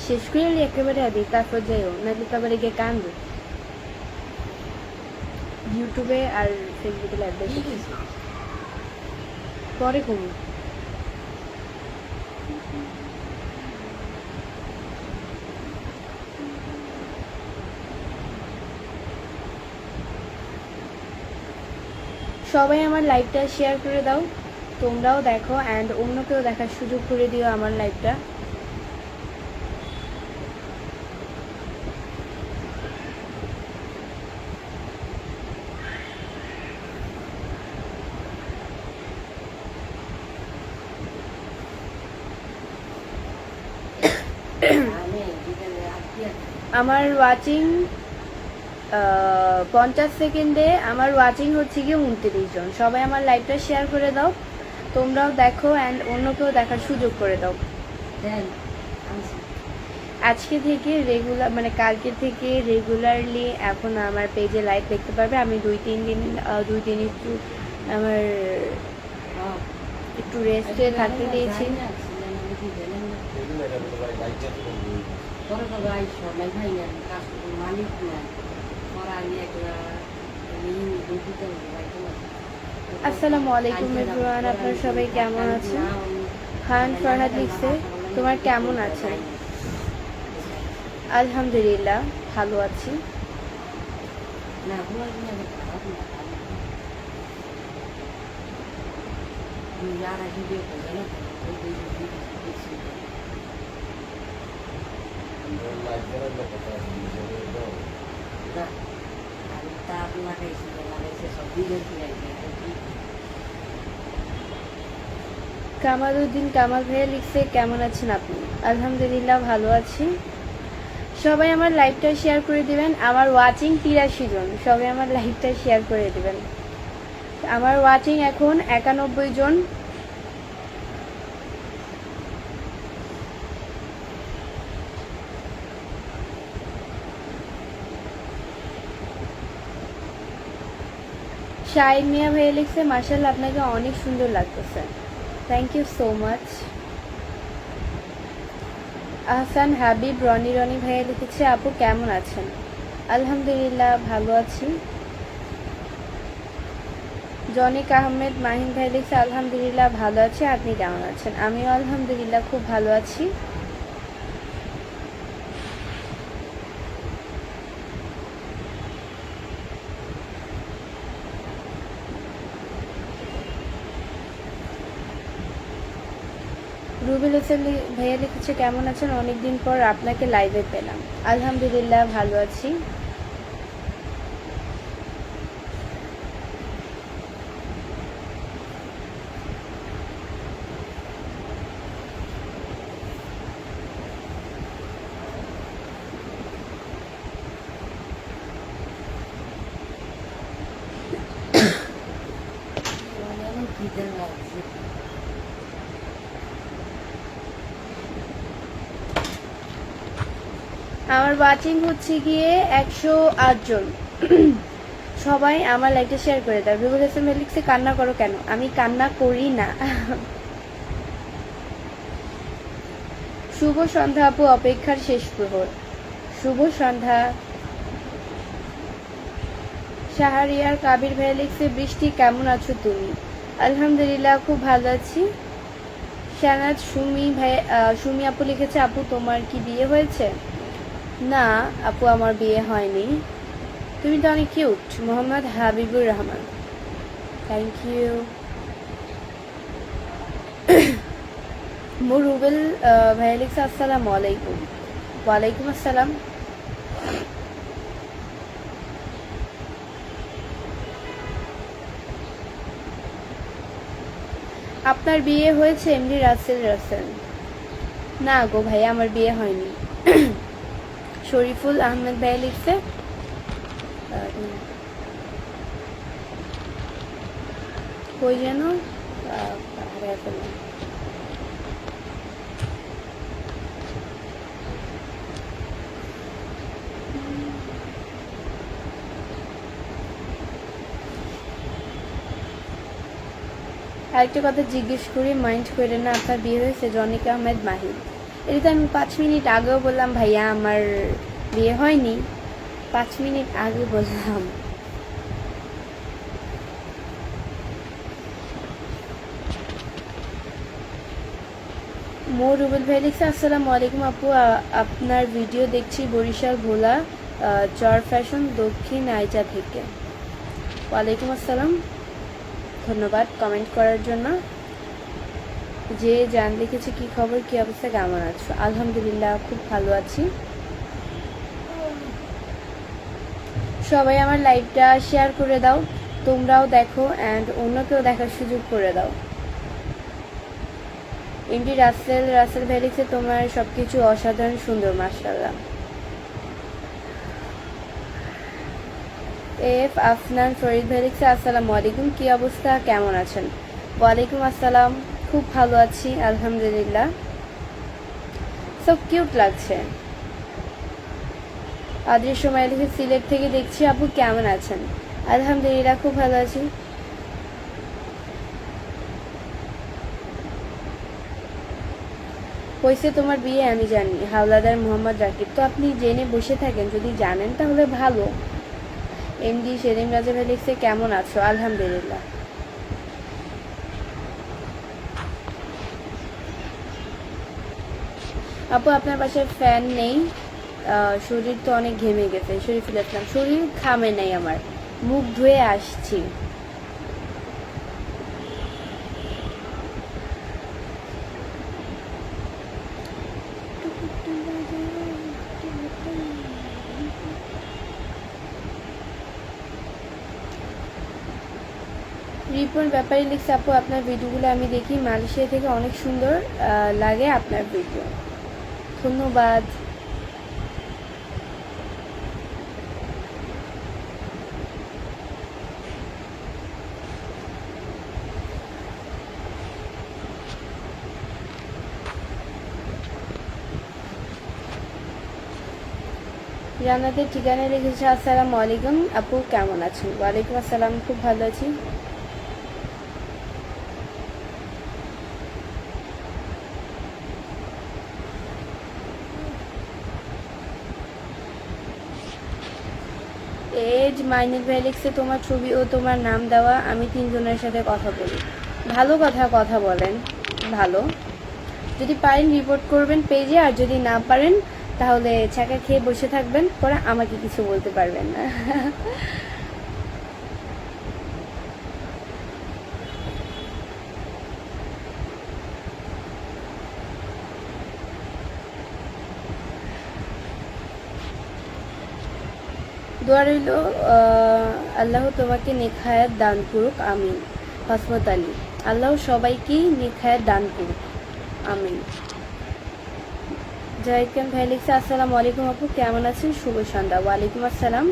শেষ করে একেবারে আদি তারপর যাইও নাহলে তো আবার গিয়ে কান্দো ইউটিউবে আর ফেসবুকে লাইভ দেখি পরে কমু সবাই আমার লাইভটা শেয়ার করে দাও তোমরাও দেখো অ্যান্ড অন্যকেও দেখার সুযোগ করে দিও আমার লাইভটা আমার ওয়াচিং 50 সেকেন্ডে আমার ওয়াচিং হচ্ছে গিয়ে 29 জন সবাই আমার লাইভটা শেয়ার করে দাও তোমরাও দেখো অ্যান্ড অন্যকেও দেখার সুযোগ করে দাও আজকে থেকে রেগুলার মানে কালকে থেকে রেগুলারলি এখন আমার পেজে লাইভ দেখতে পারবে আমি দুই তিন একটু আমার একটু রেস্টে থাকতে দিয়েছি আসসালামু আলাইকুম এভরিওয়ান আপনারা সবাই কেমন আছেন খান ফরহাদ লিখছে তোমার কেমন আছেন আলহামদুলিল্লাহ ভালো আছি কামালউদ্দিন কামাল ভাইয়া লিখছে কেমন আছেন আপনি আলহামদুলিল্লাহ ভালো আছি সবাই আমার লাইভটা শেয়ার করে দিবেন আমার ওয়াচিং 83 জন সবাই আমার লাইভটা শেয়ার করে দিবেন আমার ওয়াচিং এখন 91 জন শাহিদ মিয়া ভাইয়া লিখছে মাশাআল্লাহ আপনাকে অনেক সুন্দর লাগতেছে thank you so much Ahsan Habib Roni ভাইয়া লিখেছে আপু কেমন আছেন আলহামদুলিল্লাহ ভালো আছি জনিক আহমেদ মাহিন ভাই লিখছে আলহামদুলিল্লাহ ভালো আছি আপনি কেমন আছেন আমিও আলহামদুলিল্লাহ খুব ভালো আছি রুবেল হোসেন ভাইয়া লিখেছে কেমন আছেন অনেকদিন পর আপনাকে লাইভে পেলাম আলহামদুলিল্লাহ ভালো আছি আমার ওয়াচিং হচ্ছে গিয়ে 108 জন সবাই আমার লাইভটা শেয়ার করে দাও রুবেল হোসেন ভাই লিখছে কান্না করো কেন আমি কান্না করি না শুভ সন্ধ্যা আপু অপেক্ষার শেষ প্রহর শুভ সন্ধ্যা শাহরিয়ার কাবির ভাই লিখছে বৃষ্টি কেমন আছো তুমি আলহামদুলিল্লাহ খুব ভালো আছি শানাজ সুমি আপু লিখেছে আপু তোমার কি বিয়ে হয়েছে না আপু আমার বিয়ে হয়নি তুমি তো অনেক cute Mohammad Habibur Rahman thank you Rubel ভাইয়া লিখছে আসসালামু আলাইকুম ওয়ালাইকুম আসসালাম আপনার বিয়ে হয়েছে এমডি রাসেল না গো ভাই আমার বিয়ে হয়নি শরীফুল আহমেদ ভাই লিখছে কই যেন আরেকটা কথা জিজ্ঞেস করি মাইন্ড করে না আপনার বিয়ে হয়েছে জনিক আহমেদ মাহিন এটা তো আমি 5 মিনিট আগেও বললাম ভাইয়া আমার বিয়ে হয়নি, 5 মিনিট আগে বললাম। মোর রুবেল ভাই লিখছে আসসালামু আলাইকুম আপু, আপনার ভিডিও দেখছি বরিশাল ভোলা চর ফ্যাশন দক্ষিণ আইজা থেকে। ওয়ালাইকুম আসসালাম, ধন্যবাদ কমেন্ট করার জন্য। যে জান লিখেছে কি খবর, কি অবস্থা, কেমন আছো? আলহামদুলিল্লাহ খুব ভালো আছি। সবাই আমার লাইভটা শেয়ার করে দাও, তোমরাও দেখো অ্যান্ড অন্যকেও দেখার সুযোগ করে দাও। এমডি রাসেল ভাই লিখছে তোমার সবকিছু অসাধারণ সুন্দর, মাশাআল্লাহ। এফ আফনান ফরিদ ভাই লিখছে আসসালামু আলাইকুম, কি অবস্থা, কেমন আছেন? ওয়ালাইকুম আসসালাম, খুব ভালো আছি আলহামদুলিল্লাহ। সব কিউট লাগছে। আদ্রিস সময় লিখে সিলেট থেকে দেখছি, আপু কেমন আছেন? আলহামদুলিল্লাহ খুব ভালো আছি। হয়েছে তোমার বিয়ে? আমি জানি, হাওলাদার মোহাম্মদ রাকিব। তো আপনি জেনে বসে থাকেন, যদি জানেন তাহলে ভালো। এমডি সেলিম রাজা ভাই লিখছে কেমন আছো? আলহামদুলিল্লাহ। আপু আপনার বাসায় ফ্যান নেই? শরীর তো অনেক ঘেমে গেছে। শরীফুল ইসলাম, শরীর ঘামে নাই আমার, মুখ ধুয়ে আসছি। রিপন ব্যাপারী লিখছে আপু আপনার ভিডিওগুলো আমি দেখি মালয়েশিয়া থেকে, অনেক সুন্দর লাগে আপনার ভিডিও, ধন্যবাদ। জান্নাতের ঠিকানা লিখেছে আসসালামু আলাইকুম আপু কেমন আছেন? ওয়ালাইকুম আসসালাম, খুব ভালো আছি। এজ মাইনুল ভাই লিখছে তোমার ছবি ও তোমার নাম দেওয়া, আমি 3 জনের সাথে কথা বলি। ভালো কথা বলেন, ভালো। যদি পারেন রিপোর্ট করবেন পেজে, আর যদি না পারেন তাহলে ছাকা খেয়ে বসে থাকবেন, পরে আমাকে কিছু বলতে পারবেন না। দোয়া রইল, আল্লাহ তোমাকে নেখায়াত দান করুক, আমিন। হসমত আলী, আল্লাহ সবাইকেই নেখায়াত দান করুক, আমিন। জাহিদ খান ভাই লিখছে আসসালামু আলাইকুম আপু কেমন আছেন? শুভ সন্ধ্যা। ওয়ালাইকুম আসসালাম,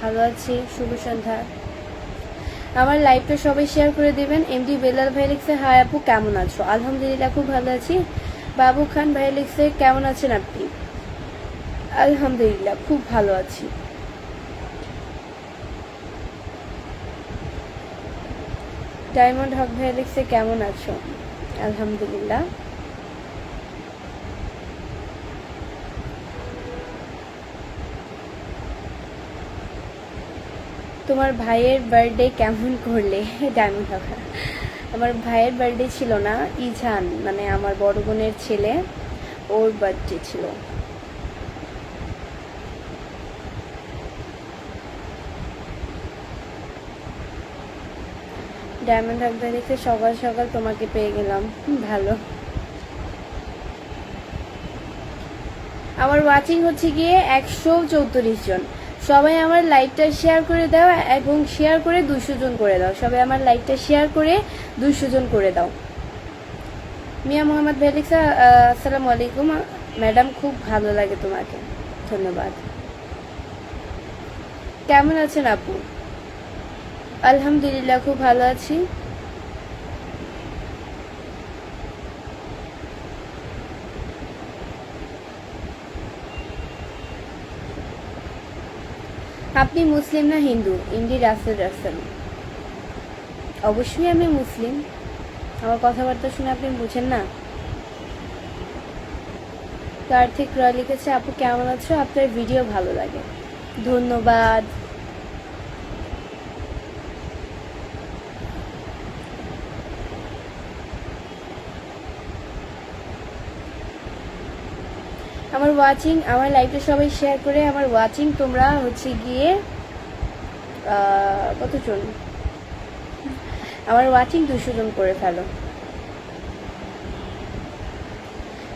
ভালো আছি, শুভ সন্ধ্যা। আমার লাইভটা সবাই শেয়ার করে দেবেন। এমডি বেলাল ভাই লিখছে হাই আপু কেমন আছো? আলহামদুলিল্লাহ খুব ভালো আছি। বাবু খান ভাই লিখছে কেমন আছেন আপনি? আলহামদুলিল্লাহ খুব ভালো আছি। ডায়মন্ড হক ভাই লিখছে কেমন আছো? আলহামদুলিল্লাহ। তোমার ভাইয়ের বার্থডে কেমন করলে? ডায়মন্ড হক, আমার ভাইয়ের বার্থডে ছিল না, ইজান মানে আমার বড় বোনের ছেলে, ওর বার্থডে ছিল। ডায়মন্ড হাকদা দেখে সকাল সকাল তোমাকে পেয়ে গেলাম, ভালো। আমার ওয়াচিং হচ্ছে গিয়ে 134 জন। সবাই আমার লাইভটা শেয়ার করে দাও এবং শেয়ার করে 200 জন করে দাও। সবাই আমার লাইভটা শেয়ার করে 200 জন করে দাও। মিয়া মোহাম্মদ ভাই লিখছে আসসালামু আলাইকুম ম্যাডাম, খুব ভালো লাগে তোমাকে, ধন্যবাদ। কেমন আছেন আপু? আলহামদুলিল্লাহ খুব ভালো আছি। আপনি মুসলিম না হিন্দু? এমডি রাসেল। অবশ্যই আমি মুসলিম, আমার কথাবার্তা শুনে আপনি বুঝেন না? কার্তিক রয় লিখেছে আপু কেমন আছো, আপনার ভিডিও ভালো লাগে। ধন্যবাদ। আমার ওয়াচিং, আমার লাইভটা সবাই শেয়ার করে আমার ওয়াচিং তোমরা হচ্ছে গিয়ে কতজন, আমার ওয়াচিং 200 জন করে ফেলো।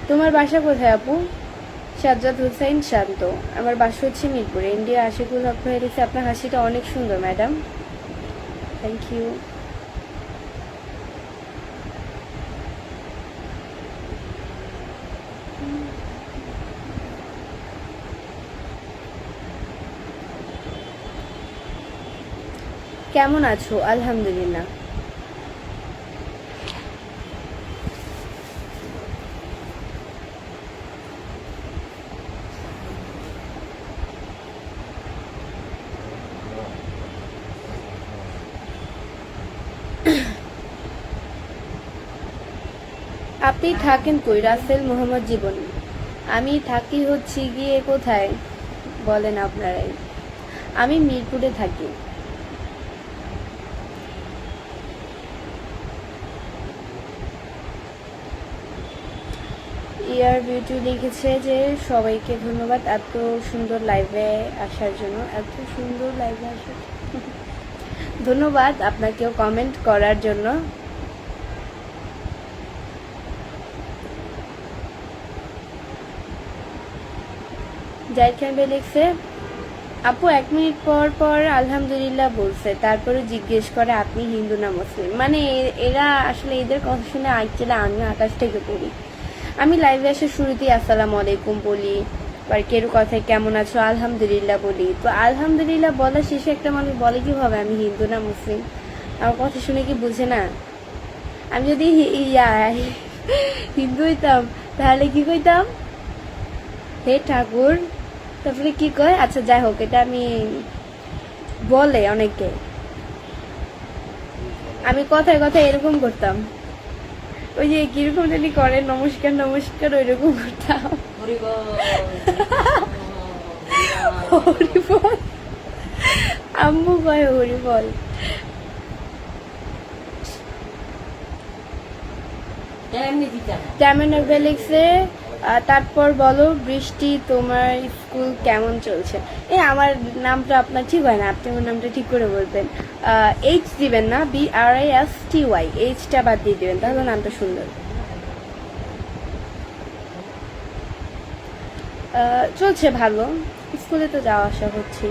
তোমার বাসা কোথায় আপু? সাজ্জাদ হোসেন শান্ত। আমার বাসা হচ্ছে মিরপুরে। ইন্ডিয়া আশিকুল হক ভাই লিখেছে আপনার হাসিটা অনেক সুন্দর ম্যাডাম। Thank you. কেমন আছো? আলহামদুলিল্লাহ। আপনি থাকেন কই? রাসেল মোহাম্মদ জীবন। আমি থাকি হচ্ছে গিয়ে কোথায় বলেন আপনারাই। আমি মিরপুরে থাকি। ইয়ার বিউটি লিখেছে যে সবাইকে ধন্যবাদ এত সুন্দর লাইভে আসার জন্য, এত সুন্দর লাইভে আসার ধন্যবাদ আপনাকেও কমেন্ট করার জন্য। জাহিদ খান ভাই লিখছে আপু 1 মিনিট পর পর আলহামদুলিল্লাহ বলছে, তারপরে জিজ্ঞেস করে আপনি হিন্দু না মুসলিম। মানে এরা আসলে এদের কথা শুনে আইচলে আমি আকাশ থেকে পড়ি। আমি লাইভে আসার শুরুতেই আসসালামু আলাইকুম বলি, আর কেরু কথায় কেমন আছো আলহামদুলিল্লাহ বলি। তো আলহামদুলিল্লাহ বলা শেষে একটা মানুষ বলে কিভাবে আমি হিন্দু না মুসলিম? আমার কথা শুনে কি বুঝে না? আমি যদি হিন্দু হইতাম তাহলে কি কইতাম, হে ঠাকুর, তারপরে কি কয়, আচ্ছা যাই হোক, এটা আমি বলে অনেকে, আমি কথায় কথায় এরকম করতাম, ওই যে কিরকম জানি করে নমস্কার নমস্কার ওইরকম করতাম। হরিবল, আম্মু কয় হরিবল। তারপর বলো বৃষ্টি তোমার স্কুল কেমন চলছে? আমার নামটা আপনার ঠিক হয় না, আপনি আমার নামটা ঠিক করে বলবেন। এইচ দিবেন না, BRISTY, এইচটা বাদ দিয়ে দিবেন, তাহলে নামটা সুন্দর। চলছে ভালো, স্কুলে তো যাওয়া আসা হচ্ছে।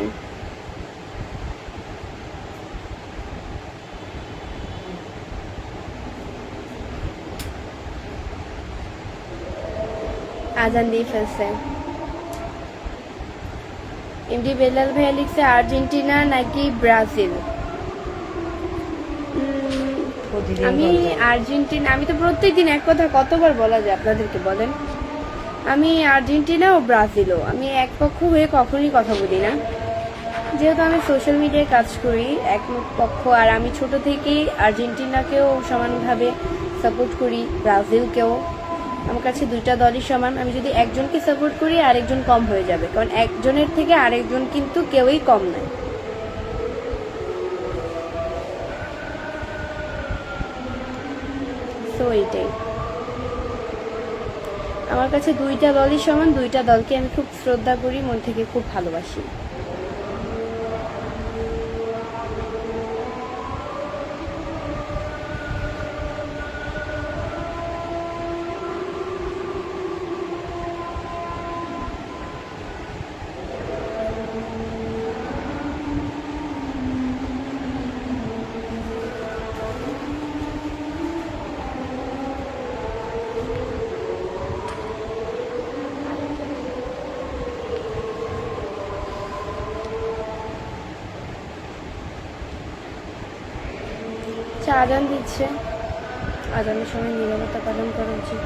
আজান দিয়ে ফেলছে। এমডি বেলাল ভাইয়া লিখছে আর্জেন্টিনা নাকি ব্রাজিল? আমি আর্জেন্টিনা, আমি তো প্রত্যেকদিন এক কথা কতবার বলা যায় আপনাদেরকে বলেন। আমি আর্জেন্টিনা ও ব্রাজিলও, আমি এক পক্ষ হয়ে কখনই কথা বলি না, যেহেতু আমি সোশ্যাল মিডিয়ায় কাজ করি এক পক্ষ। আর আমি ছোট থেকেই আর্জেন্টিনাকেও সমানভাবে সাপোর্ট করি, ব্রাজিলকেও। আমার কাছে দুইটা দলই সমান। আমি যদি একজনকে সাপোর্ট করি আরেকজন কম হয়ে যাবে, কারণ একজনের থেকে আরেকজন কিন্তু কেউই কম নয়। তো এইটাই আমার কাছে, দুইটা দলই সমান, দুইটা দলকে আমি খুব শ্রদ্ধা করি, মন থেকে খুব ভালোবাসি। আজান দিচ্ছে, আজানের সময় নীরবতা পালন করা উচিত।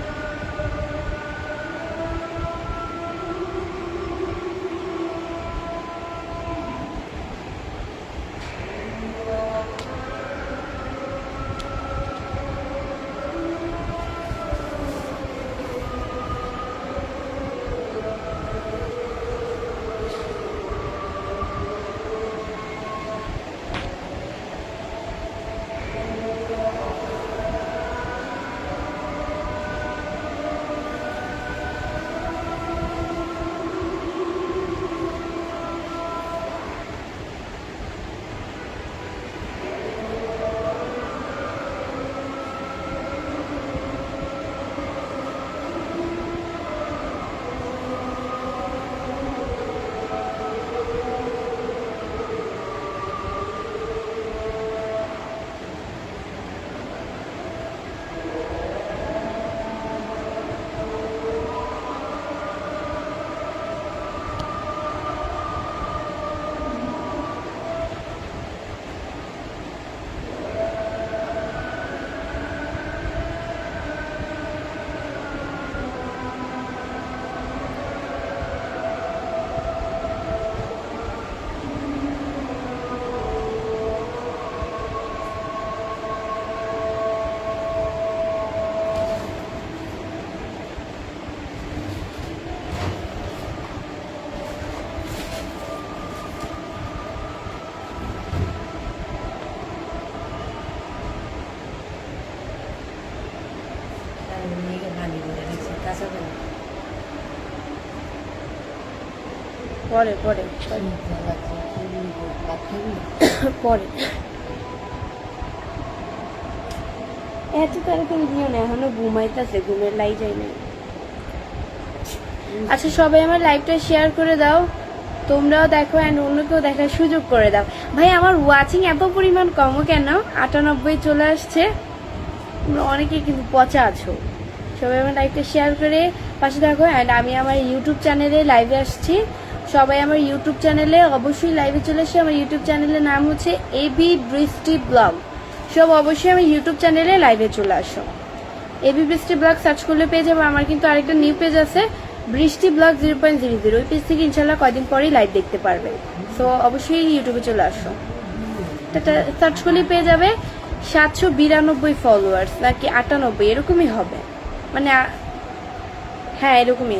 পরে পরে পরে এত তাড়াতাড়ি দিও না, এখনো ঘুমাইতেছে, ঘুমের লাই যায় না। আচ্ছা সবাই আমার লাইভটা শেয়ার করে দাও, তোমরাও দেখো অ্যান্ড অন্যকেও দেখার সুযোগ করে দাও। ভাই আমার ওয়াচিং এত পরিমাণ কমও কেন, 98 চলে আসছে, তোমরা অনেকে কিন্তু পচা আছো। সবাই আমার লাইভটা শেয়ার করে পাশে থাকো। অ্যান্ড আমি আমার ইউটিউব চ্যানেলে লাইভে আসছি, সবাই আমার ইউটিউব চ্যানেলে অবশ্যই লাইভে চলে আসে। আমার ইউটিউব চ্যানেলের নাম হচ্ছে এবি বৃষ্টি ব্লগ, সব অবশ্যই আমার ইউটিউব চ্যানেলে লাইভে চলে আসো। এবি বৃষ্টি ব্লগ সার্চ করলে পেয়ে যাবো। আমার কিন্তু আরেকটা নিউ পেজ আছে বৃষ্টি ব্লগ 0.00, ওই পেজ থেকে ইনশাল্লাহ কয়দিন পরেই লাইভ দেখতে পারবে। সো অবশ্যই ইউটিউবে চলে আসো, এটা সার্চ করলেই পেয়ে যাবে। 792 ফলোয়ার্স নাকি 98 এরকমই হবে, মানে হ্যাঁ এরকমই।